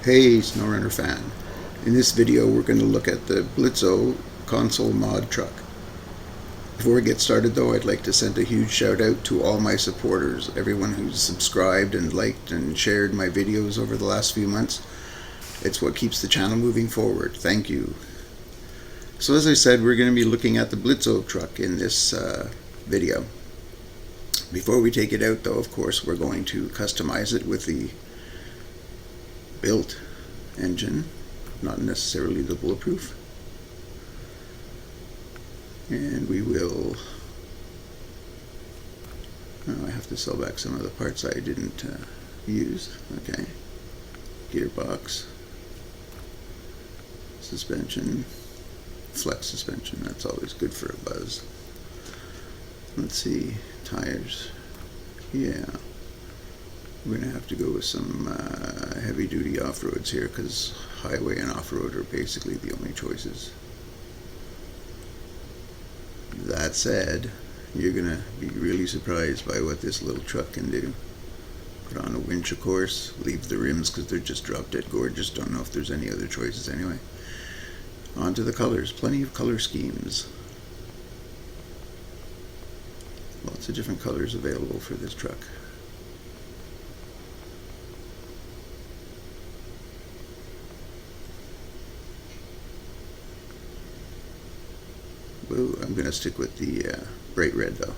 Hey SnowRunner fan, in this video we're going to look at the Blitzo console mod truck. Before we get started though, I'd like to send a huge shout out to all my supporters, everyone who's subscribed and liked and shared my videos over the last few months. It's what keeps the channel moving forward. Thank you. So as I said, we're going to be looking at the Blitzo truck in this video. Before we take it out though, of course, we're going to customize it with the built engine, not necessarily the bulletproof. And we will, I have to sell back some of the parts I didn't use. Okay, gearbox, suspension, flex suspension, that's always good for a buzz. Let's see, tires, yeah. We're going to have to go with some heavy-duty off-roads here because highway and off-road are basically the only choices. That said, you're going to be really surprised by what this little truck can do. Put on a winch, of course, leave the rims because they're just drop dead gorgeous. Don't know if there's any other choices anyway. On to the colors. Plenty of color schemes. Lots of different colors available for this truck. Whoa, I'm going to stick with the bright red though.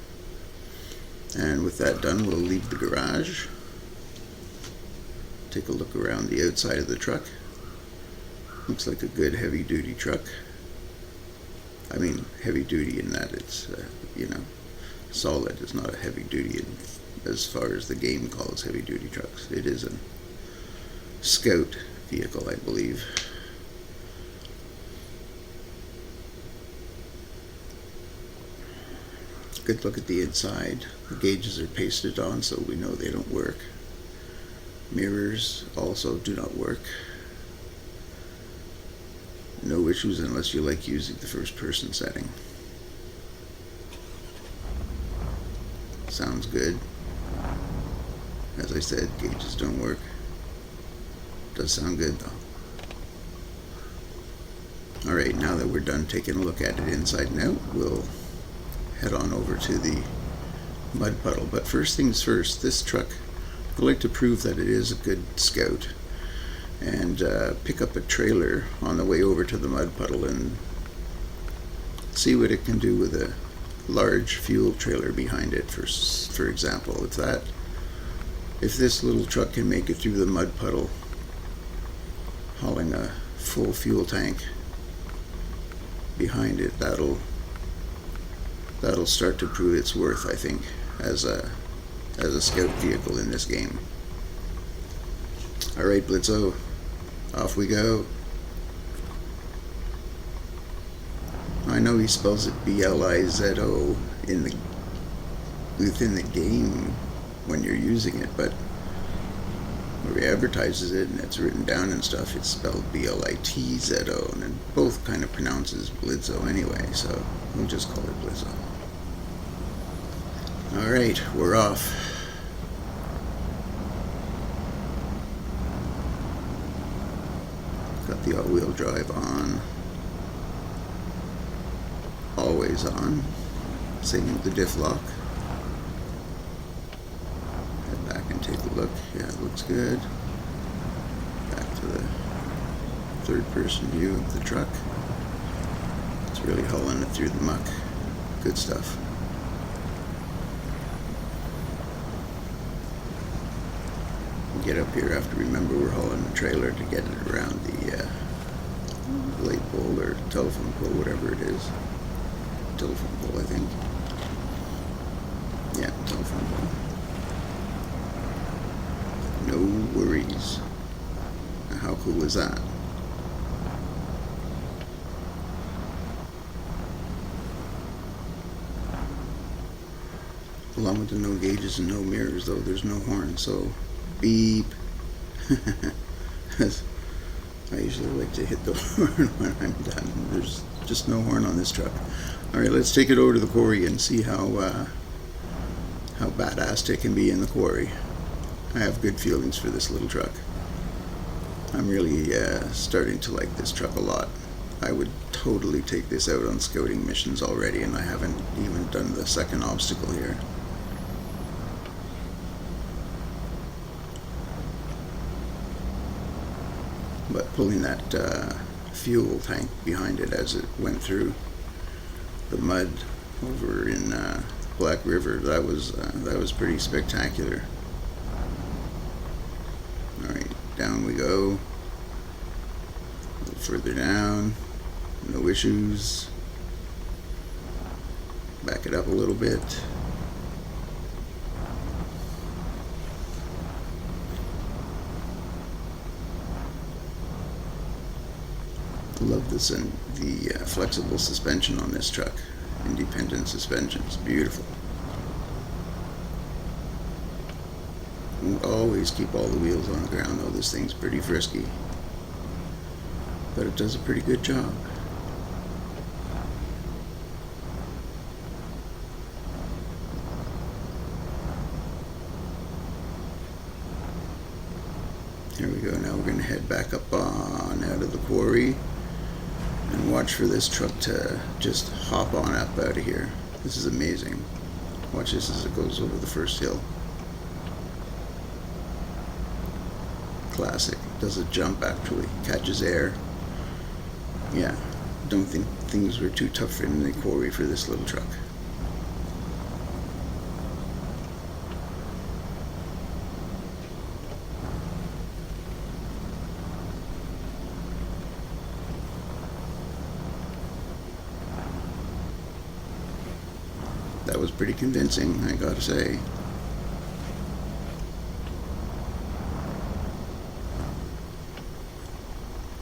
And with that done, we'll leave the garage. Take a look around the outside of the truck. Looks like a good heavy duty truck. I mean heavy duty in that it's, solid. It's not a heavy duty as far as the game calls heavy duty trucks. It is a scout vehicle, I believe. Good look at the inside. The gauges are pasted on so we know they don't work. Mirrors also do not work. No issues unless you like using the first person setting. Sounds good. As I said, gauges don't work. Does sound good though. Alright, now that we're done taking a look at it inside and out, we'll head on over to the mud puddle. But first things first, this truck, I'd like to prove that it is a good scout and pick up a trailer on the way over to the mud puddle and see what it can do with a large fuel trailer behind it. For example, if this little truck can make it through the mud puddle hauling a full fuel tank behind it, that'll start to prove its worth, I think, as a scout vehicle in this game. Alright, Blitzo, off we go. I know he spells it B-L-I-Z-O within the game when you're using it, but where he advertises it and it's written down and stuff, it's spelled B-L-I-T-Z-O, and it both kind of pronounces Blitzo anyway, so we'll just call it Blitzo. Alright, we're off. Got the all-wheel drive on. Always on. Same with the diff lock. Head back and take a look. Yeah, it looks good. Back to the third-person view of the truck. It's really hauling it through the muck. Good stuff. Get up here, I have to remember we're hauling the trailer to get it around the light pole or telephone pole, whatever it is. Telephone pole, I think. Yeah, telephone pole. No worries. Now, how cool is that? Along with the no gauges and no mirrors, though, there's no horn, so beep. I usually like to hit the horn when I'm done. There's just no horn on this truck. Alright, let's take it over to the quarry and see how badass it can be in the quarry. I have good feelings for this little truck. I'm really starting to like this truck a lot. I would totally take this out on scouting missions already, and I haven't even done the second obstacle here. But pulling that fuel tank behind it as it went through the mud over in Black River, that was pretty spectacular. Alright, down we go. A little further down. No issues. Back it up a little bit. Love this and the flexible suspension on this truck. Independent suspension. It's beautiful. Won't always keep all the wheels on the ground though. This thing's pretty frisky. But it does a pretty good job. Here we go. Now we're going to head back up on out of the quarry and watch for this truck to just hop on up out of here. This is amazing. Watch this as it goes over the first hill. Classic. Does a jump actually. Catches air. Yeah. Don't think things were too tough in the quarry for this little truck. That was pretty convincing, I gotta say.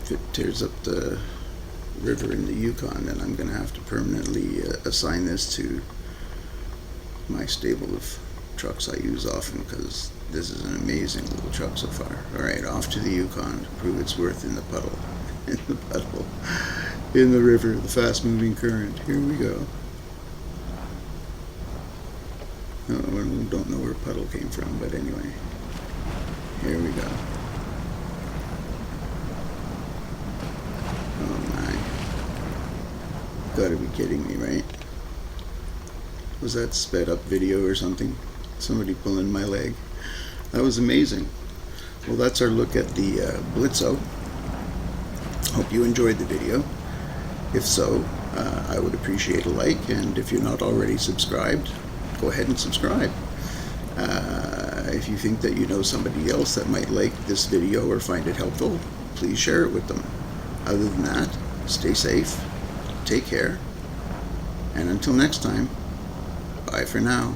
If it tears up the river in the Yukon, then I'm gonna have to permanently assign this to my stable of trucks I use often, because this is an amazing little truck so far. Alright, off to the Yukon to prove its worth in the puddle. In the puddle. In the river, the fast moving current. Here we go. No, I don't know where puddle came from, but anyway. Here we go. Oh my. Gotta be kidding me, right? Was that sped up video or something? Somebody pulling my leg. That was amazing. Well, that's our look at the Blitzo. Hope you enjoyed the video. If so, I would appreciate a like, and if you're not already subscribed, go ahead and subscribe. If you think that you know somebody else that might like this video or find it helpful, please share it with them. Other than that, stay safe, take care, and until next time, bye for now.